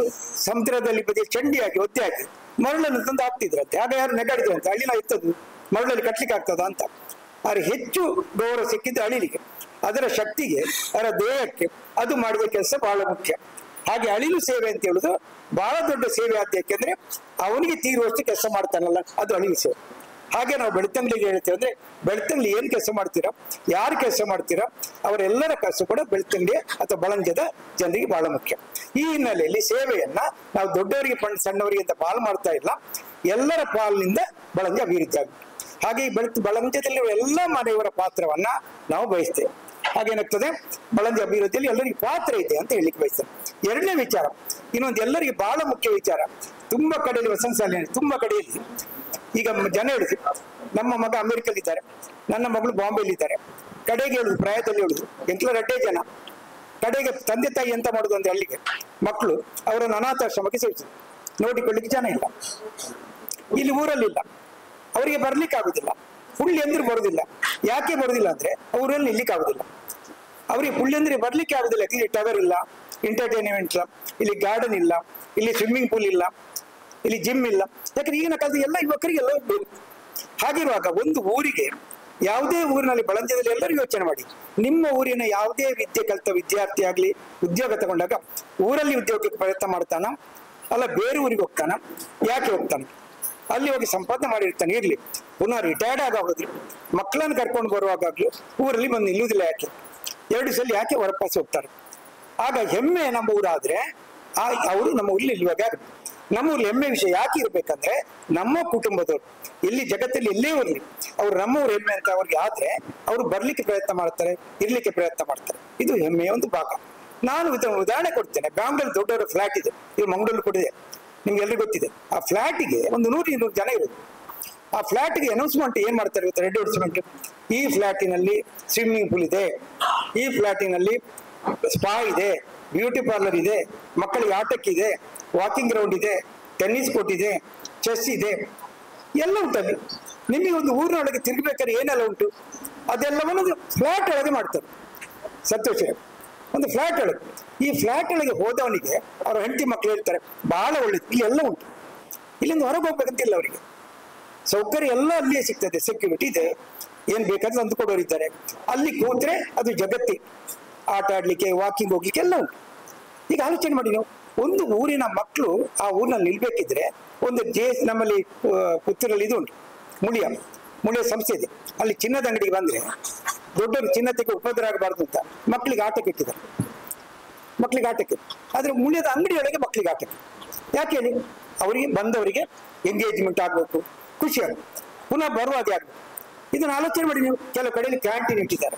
ಸಮುದ್ರದಲ್ಲಿ ಬದಿ ಚಂಡಿಯಾಗಿ ಒದ್ದೆ ಹಾಕಿ ಮರಳನ್ನು ತಂದು ಹಾಕ್ತಿದ್ರಂತೆ. ಆಗ ಯಾರು ನೆಗಾಡಿದ್ರಂತೆ, ಅಳಿನ ಎತ್ತದು ಮರಳಲ್ಲಿ ಕಟ್ಲಿಕ್ಕೆ ಆಗ್ತದ ಅಂತ. ಆದ್ರೆ ಹೆಚ್ಚು ಗೌರವ ಸಿಕ್ಕಿದ್ದು ಅಳಿಲಿಗೆ, ಅದರ ಶಕ್ತಿಗೆ, ಅದರ ದೇಹಕ್ಕೆ. ಅದು ಮಾಡಿದ ಕೆಲಸ ಬಹಳ ಮುಖ್ಯ. ಹಾಗೆ ಅಳಿಲು ಸೇವೆ ಅಂತ ಹೇಳುದು ಬಹಳ ದೊಡ್ಡ ಸೇವೆ ಆದ. ಯಾಕೆಂದ್ರೆ ಅವನಿಗೆ ತೀರುವಷ್ಟು ಕೆಲಸ ಮಾಡ್ತಾನಲ್ಲ, ಅದು ಅಳಿಲು ಸೇವೆ. ಹಾಗೆ ನಾವು ಬೆಳ್ತಂಗಡಿಗೆ ಹೇಳ್ತೇವೆ ಅಂದ್ರೆ, ಬೆಳ್ತಂಗಡಿ ಏನ್ ಕೆಲಸ ಮಾಡ್ತೀರಾ, ಯಾರು ಕೆಲಸ ಮಾಡ್ತೀರಾ, ಅವರೆಲ್ಲರ ಕೆಲಸ ಕೂಡ ಬೆಳ್ತಂಗಡಿ ಅಥವಾ ಬಳಂಜದ ಜನರಿಗೆ ಬಹಳ ಮುಖ್ಯ. ಈ ಹಿನ್ನೆಲೆಯಲ್ಲಿ ಸೇವೆಯನ್ನ ನಾವು ದೊಡ್ಡವರಿಗೆ ಸಣ್ಣವರಿಗೆ ಅಂತ ಪಾಲು ಮಾಡ್ತಾ ಇಲ್ಲ, ಎಲ್ಲರ ಪಾಲಿನಿಂದ ಬಳಂಜ ಅಭಿವೃದ್ಧಿ ಆಗುತ್ತೆ. ಹಾಗೆ ಈ ಬಳಂಜದಲ್ಲಿ ಎಲ್ಲ ಮನೆಯವರ ಪಾತ್ರವನ್ನ ನಾವು ಬಯಸ್ತೇವೆ. ಹಾಗೇನಾಗ್ತದೆ, ಬಳಂಜ ಅಭಿವೃದ್ಧಿಯಲ್ಲಿ ಎಲ್ಲರಿಗೂ ಪಾತ್ರ ಇದೆ ಅಂತ ಹೇಳಿಕ್ಕೆ ಬಯಸ್ತೇನೆ. ಎರಡನೇ ವಿಚಾರ, ಇನ್ನೊಂದು ಎಲ್ಲರಿಗೆ ಬಹಳ ಮುಖ್ಯ ವಿಚಾರ, ತುಂಬಾ ಕಡೆಯಲ್ಲಿ ವಸಂತ ಶಾಲೆ, ತುಂಬಾ ಕಡೆಯಲ್ಲಿ ಈಗ ಜನ ಹೇಳುದು, ನಮ್ಮ ಮಗ ಅಮೆರಿಕಲ್ಲಿದ್ದಾರೆ, ನನ್ನ ಮಗಳು ಬಾಂಬೆಲಿದ್ದಾರೆ, ಕಡೆಗೆ ಹೇಳುದು, ಪ್ರಾಯದಲ್ಲಿ ಹೇಳುದು, ಎಂಟ್ಲ ರಡ್ಡೇ ಜನ ಕಡೆಗೆ ತಂದೆ ತಾಯಿ ಎಂತ ಮಾಡುದು ಅಂದ್ರೆ ಹಳ್ಳಿಗೆ ಮಕ್ಕಳು ಅವರನ್ನು ಅನಾಥಾಶ್ರಮಕ್ಕೆ ಸೇರಿಸುದು, ನೋಡಿಕೊಳ್ಳಿಕ್ಕೆ ಜನ ಇಲ್ಲ, ಇಲ್ಲಿ ಊರಲ್ಲಿಲ್ಲ. ಅವರಿಗೆ ಬರ್ಲಿಕ್ಕೆ ಆಗುದಿಲ್ಲ. ಹುಳ್ಳಿ ಅಂದ್ರೆ ಬರುದಿಲ್ಲ. ಯಾಕೆ ಬರುದಿಲ್ಲ ಅಂದ್ರೆ ಅವರಲ್ಲಿ ನಿಲ್ಲಿಕ್ಕೆ ಆಗುದಿಲ್ಲ. ಅವರಿಗೆ ಹುಳ್ಳಿ ಅಂದ್ರೆ ಬರ್ಲಿಕ್ಕೆ ಆಗುದಿಲ್ಲ. ಇಲ್ಲಿ ಟವರ್ ಇಲ್ಲ, ಎಂಟರ್ಟೈನ್ಮೆಂಟ್ ಇಲ್ಲ, ಇಲ್ಲಿ ಗಾರ್ಡನ್ ಇಲ್ಲ, ಇಲ್ಲಿ ಸ್ವಿಮ್ಮಿಂಗ್ ಪೂಲ್ ಇಲ್ಲ, ಇಲ್ಲಿ ಜಿಮ್ ಇಲ್ಲ. ಯಾಕಂದ್ರೆ ಈಗಿನ ಕಾಲದ ಎಲ್ಲ ಯುವಕರಿಗೆಲ್ಲ ಬೇಕು. ಹಾಗಿರುವಾಗ ಒಂದು ಊರಿಗೆ, ಯಾವುದೇ ಊರಿನಲ್ಲಿ ಬಳಂಜದಲ್ಲಿ ಎಲ್ಲರೂ ಯೋಚನೆ ಮಾಡಿ, ನಿಮ್ಮ ಊರಿನ ಯಾವುದೇ ವಿದ್ಯೆ ಕಲಿತ ವಿದ್ಯಾರ್ಥಿ ಆಗ್ಲಿ ಉದ್ಯೋಗ ತಗೊಂಡಾಗ ಊರಲ್ಲಿ ಉದ್ಯೋಗಕ್ಕೆ ಪ್ರಯತ್ನ ಮಾಡ್ತಾನ, ಅಲ್ಲ ಬೇರೆ ಊರಿಗೆ ಹೋಗ್ತಾನ? ಯಾಕೆ ಹೋಗ್ತಾನೆ? ಅಲ್ಲಿ ಹೋಗಿ ಸಂಪಾದನೆ ಮಾಡಿರ್ತಾನೆ, ಇರ್ಲಿ, ಪುನಃ ರಿಟೈರ್ಡ್ ಆಗೋದ್ರಿ ಮಕ್ಕಳನ್ನು ಕರ್ಕೊಂಡು ಬರುವಾಗಲೂ ಊರಲ್ಲಿ ಬಂದು ನಿಲ್ಲುವುದಿಲ್ಲ. ಯಾಕೆ? 2 ಸಲ ಯಾಕೆ ವಾಪಸ್ ಹೋಗ್ತಾರೆ? ಆಗ ಹೆಮ್ಮೆ ನಮ್ಮ ಊರಾದ್ರೆ ಅವರು ನಮ್ಮ ಊರಲ್ಲಿ ನಿಲ್ಲುವಾಗ ನಮ್ಮ ಊರಲ್ಲಿ ಹೆಮ್ಮೆ ವಿಷಯ ಯಾಕೆ ಇರ್ಬೇಕಂದ್ರೆ, ನಮ್ಮ ಕುಟುಂಬದವರು ಇಲ್ಲಿ ಜಗತ್ತಲ್ಲಿ ಎಲ್ಲೇ ಇರಲಿ ಅವ್ರು ನಮ್ಮ ಊರು ಹೆಮ್ಮೆ ಅಂತ ಅವ್ರಿಗೆ ಆದ್ರೆ ಅವರು ಬರ್ಲಿಕ್ಕೆ ಪ್ರಯತ್ನ ಮಾಡ್ತಾರೆ, ಇರ್ಲಿಕ್ಕೆ ಪ್ರಯತ್ನ ಮಾಡ್ತಾರೆ. ಇದು ಹೆಮ್ಮೆಯ ಒಂದು ಭಾಗ. ನಾನು ಉದಾಹರಣೆ ಕೊಡ್ತೇನೆ. ಬ್ಯಾಂಗ್ಳೂರ್ ದೊಡ್ಡವರ ಫ್ಲಾಟ್ ಇದೆ, ಇದು ಮಂಗಳೂರು ಕೂಡ ಇದೆ, ನಿಮ್ಗೆ ಎಲ್ರಿಗೂ ಗೊತ್ತಿದೆ. ಆ ಫ್ಲಾಟಿಗೆ ಒಂದು 100-200 ಜನ ಇರೋದು. ಆ ಫ್ಲಾಟ್ಗೆ ಅನೌನ್ಸ್ಮೆಂಟ್ ಏನ್ ಮಾಡ್ತಾರೆ ಗೊತ್ತಾ? Red announcement. ಈ ಫ್ಲಾಟಿನಲ್ಲಿ ಸ್ವಿಮ್ಮಿಂಗ್ ಪೂಲ್ ಇದೆ, ಈ ಫ್ಲಾಟಿನಲ್ಲಿ ಸ್ಪಾ ಇದೆ, ಬ್ಯೂಟಿ ಪಾರ್ಲರ್ ಇದೆ, ಮಕ್ಕಳಿಗೆ ಆಟಕ್ಕಿದೆ, ವಾಕಿಂಗ್ ಗ್ರೌಂಡ್ ಇದೆ, ಟೆನ್ನಿಸ್ ಕೋರ್ಟ್ ಇದೆ, ಚೆಸ್ ಇದೆ, ಎಲ್ಲ ಉಂಟಲ್ಲಿ. ನಿಮಗೆ ಒಂದು ಊರಿನೊಳಗೆ ತಿರುಗಬೇಕಾದ್ರೆ ಏನೆಲ್ಲ ಉಂಟು ಅದೆಲ್ಲವನ್ನು ಫ್ಲಾಟ್ ಒಳಗೆ ಮಾಡ್ತಾರೆ. ಸಂತೋಷ. ಒಂದು ಫ್ಲಾಟ್ ಒಳಗೆ, ಈ ಫ್ಲಾಟ್ ಒಳಗೆ ಹೋದವನಿಗೆ ಅವ್ರ ಹೆಂಡತಿ ಮಕ್ಕಳು ಹೇಳ್ತಾರೆ ಬಹಳ ಒಳ್ಳೇದು, ಇಲ್ಲಿ ಎಲ್ಲ ಉಂಟು, ಇಲ್ಲಿಂದ ಹೊರಗೆ ಹೋಗ್ಬೇಕಂತಿಲ್ಲ. ಅವರಿಗೆ ಸೌಕರ್ಯ ಎಲ್ಲ ಅಲ್ಲಿಯೇ ಸಿಗ್ತದೆ, ಸೆಕ್ಯೂರಿಟಿ ಇದೆ, ಏನ್ ಬೇಕಾದ್ರೆ ತಂದು ಕೊಡೋರಿದ್ದಾರೆ. ಅಲ್ಲಿ ಕೂತ್ರೆ ಅದು ಜಗತ್ತಿ, ಆಟ ಆಡ್ಲಿಕ್ಕೆ, ವಾಕಿಂಗ್ ಹೋಗ್ಲಿಕ್ಕೆ ಎಲ್ಲ ಉಂಟು. ಈಗ ಆಲೋಚನೆ ಮಾಡಿ ನೀವು, ಒಂದು ಊರಿನ ಮಕ್ಕಳು ಆ ಊರಿನಲ್ಲಿ ನಿಲ್ಬೇಕಿದ್ರೆ ಒಂದು ನಮ್ಮಲ್ಲಿ ಪುತ್ತೂರಲ್ಲಿ ಇದು ಉಂಟು, ಮುಳಿಯ ಸಂಸ್ಥೆ ಇದೆ. ಅಲ್ಲಿ ಚಿನ್ನದ ಅಂಗಡಿಗೆ ಬಂದ್ರೆ ದೊಡ್ಡವರು ಚಿನ್ನ ತೆಗೆ ಉಪದ್ರ ಆಗಬಾರ್ದು ಅಂತ ಮಕ್ಕಳಿಗೆ ಆಟಕ್ಕೆ ಇಟ್ಟಿದ್ದಾರೆ. ಮಕ್ಕಳಿಗೆ ಆಟಕ್ಕೆ, ಆದ್ರೆ ಮುಳಿಯದ ಅಂಗಡಿಯೊಳಗೆ ಮಕ್ಕಳಿಗೆ ಆಟಕ್ಕೆ. ಯಾಕೆ ಹೇಳಿ? ಅವರಿಗೆ ಬಂದವರಿಗೆ ಎಂಗೇಜ್ಮೆಂಟ್ ಆಗ್ಬೇಕು, ಖುಷಿ ಆಗ್ಬೇಕು, ಪುನಃ ಬರುವಾಗ ಆಗ್ಬೇಕು. ಇದನ್ನ ಆಲೋಚನೆ ಮಾಡಿ ನೀವು. ಕೆಲವು ಕಡೆಯಲ್ಲಿ ಕ್ಯಾಂಟೀನ್ ಇಟ್ಟಿದ್ದಾರೆ,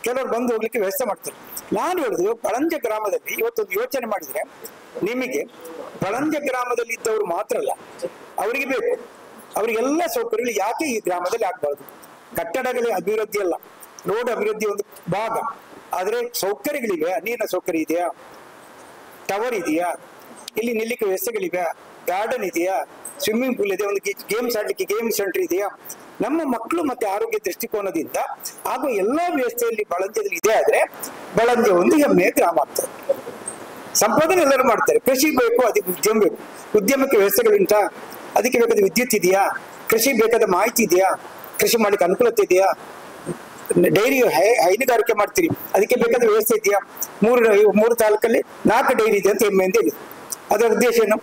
ಕೆಲವರು ಬಂದು ಹೋಗ್ಲಿಕ್ಕೆ ವ್ಯವಸ್ಥೆ ಮಾಡ್ತಾರೆ. ನಾನು ಹೇಳುದು ಬಳಂಜ ಗ್ರಾಮದಲ್ಲಿ ಇವತ್ತೊಂದು ಯೋಚನೆ ಮಾಡಿದ್ರೆ, ನಿಮಗೆ ಬಳಂಜ ಗ್ರಾಮದಲ್ಲಿ ಇದ್ದವರು ಮಾತ್ರ ಅಲ್ಲ, ಅವರಿಗೆ ಬೇಕು, ಅವರಿಗೆಲ್ಲ ಸೌಕರ್ಯಗಳು ಯಾಕೆ ಈ ಗ್ರಾಮದಲ್ಲಿ ಆಗ್ಬಾರ್ದು? ಕಟ್ಟಡಗಳ ಅಭಿವೃದ್ಧಿ ಅಲ್ಲ, ರೋಡ್ ಅಭಿವೃದ್ಧಿ ಒಂದು ಭಾಗ, ಆದ್ರೆ ಸೌಕರ್ಯಗಳಿವೆ. ನೀರಿನ ಸೌಕರ್ಯ ಇದೆಯಾ? ಟವರ್ ಇದೆಯಾ? ಇಲ್ಲಿ ನಿಲ್ಲಿಕ್ಕೆ ವ್ಯವಸ್ಥೆಗಳಿವೆ? ಗಾರ್ಡನ್ ಇದೆಯಾ? ಸ್ವಿಮ್ಮಿಂಗ್ ಪೂಲ್ ಇದೆ? ಒಂದು ಗೇಮ್ಸ್ ಆಡ್ಲಿಕ್ಕೆ ಗೇಮ್ ಸೆಂಟರ್ ಇದೆಯಾ? ನಮ್ಮ ಮಕ್ಕಳು ಮತ್ತೆ ಆರೋಗ್ಯ ದೃಷ್ಟಿಕೋನದಿಂದ ಹಾಗೂ ಎಲ್ಲಾ ವ್ಯವಸ್ಥೆಯಲ್ಲಿ ಬಳಂಜದಲ್ಲಿ ಇದೆ. ಆದ್ರೆ ಬಳಂಜ ಒಂದು ಹೆಮ್ಮೆಯ ಗ್ರಾಮ ಆಗ್ತದೆ. ಸಂಪಾದನೆ ಎಲ್ಲರೂ ಮಾಡ್ತಾರೆ. ಕೃಷಿ ಬೇಕು, ಅದಕ್ಕೆ ಉದ್ಯಮ ಬೇಕು. ಉದ್ಯಮಕ್ಕೆ ವ್ಯವಸ್ಥೆಗಳುಂಟಾ? ಅದಕ್ಕೆ ಬೇಕಾದ ವಿದ್ಯುತ್ ಇದೆಯಾ? ಕೃಷಿ ಬೇಕಾದ ಮಾಹಿತಿ ಇದೆಯಾ? ಕೃಷಿ ಮಾಡ್ಲಿಕ್ಕೆ ಅನುಕೂಲತೆ ಇದೆಯಾ? ಡೈರಿ ಹೈನುಗಾರಿಕೆ ಮಾಡ್ತೀರಿ, ಅದಕ್ಕೆ ಬೇಕಾದ ವ್ಯವಸ್ಥೆ ಇದೆಯಾ? 3 ತಾಲೂಕಲ್ಲಿ 4 ಡೈರಿ ಇದೆ ಅಂತ ಹೆಮ್ಮೆಯಿಂದ ಇದೆ. ಅದರ ಉದ್ದೇಶ ಏನು?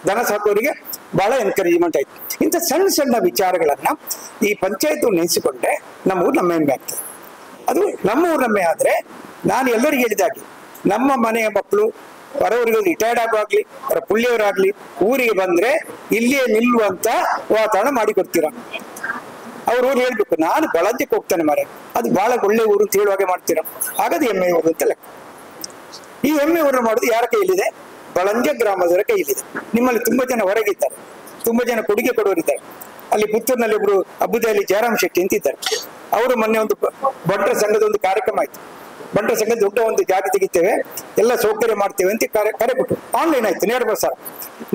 ದನ ಸಾಕೋರಿಗೆ ಬಹಳ ಎನ್ಕರೇಜ್ಮೆಂಟ್ ಆಯ್ತು. ಇಂಥ ಸಣ್ಣ ಸಣ್ಣ ವಿಚಾರಗಳನ್ನ ಈ ಪಂಚಾಯತ್ ನೆನೆಸಿಕೊಂಡ್ರೆ ನಮ್ಮ ಊರು ನಮ್ಮ ಹೆಮ್ಮೆ ಆಗ್ತದೆ. ಅದು ನಮ್ಮ ಊರು ಹೆಮ್ಮೆ ಆದ್ರೆ, ನಾನು ಎಲ್ಲರಿಗೂ ಹೇಳಿದಾಗೆ ನಮ್ಮ ಮನೆಯ ಮಕ್ಕಳು ಹೊರವರಿಗೆ ರಿಟೈರ್ಡ್ ಆಗುವಾಗ್ಲಿ, ಅವರ ಪುಳ್ಳಿಯವರಾಗ್ಲಿ ಊರಿಗೆ ಬಂದ್ರೆ ಇಲ್ಲಿಯೇ ನಿಲ್ಲುವಂತ ವಾತಾವರಣ ಮಾಡಿಕೊಡ್ತೀರ. ಅವ್ರ ಊರು ಹೇಳ್ಬೇಕು, ನಾನು ಬಳಂಜಕ್ಕೆ ಹೋಗ್ತಾನೆ ಮಾರೆ, ಅದು ಬಹಳ ಒಳ್ಳೆ ಊರು ಅಂತ ಹೇಳುವಾಗೆ ಮಾಡ್ತೀರ. ಹಾಗಾದ್ರೆ ಹೆಮ್ಮೆ ಊರು ಅಂತ ಲೆಕ್ಕ. ಈ ಹೆಮ್ಮೆ ಊರು ಮಾಡೋದು ಯಾರ ಕೈಯಲ್ಲಿದೆ? ಬಳಂಜ ಗ್ರಾಮದವರ ಕೈಯಲ್ಲಿದೆ. ನಿಮ್ಮಲ್ಲಿ ತುಂಬಾ ಜನ ಹೊರಗಿದ್ದಾರೆ, ತುಂಬಾ ಜನ ಕೊಡುಗೆ ಕೊಡೋರಿದ್ದಾರೆ. ಅಲ್ಲಿ ಪುತ್ತೂರಿನಲ್ಲಿ ಒಬ್ರು ಅಬ್ಬುದಾಲಿ ಜಯರಾಮ್ ಶೆಟ್ಟಿ ಅಂತಿದ್ದಾರೆ. ಅವರು ಮೊನ್ನೆ ಒಂದು ಬಂಟರ ಸಂಘದ ಒಂದು ಕಾರ್ಯಕ್ರಮ ಆಯ್ತು. ಬಂಟರ ಸಂಘ ದೊಡ್ಡ ಒಂದು ಜಾಗ ತೆಗಿತೇವೆ, ಎಲ್ಲ ಸೌಕರ್ಯ ಮಾಡ್ತೇವೆ ಅಂತ ಕರೆ ಕೊಟ್ಟು ಆನ್ಲೈನ್ ಆಯ್ತು.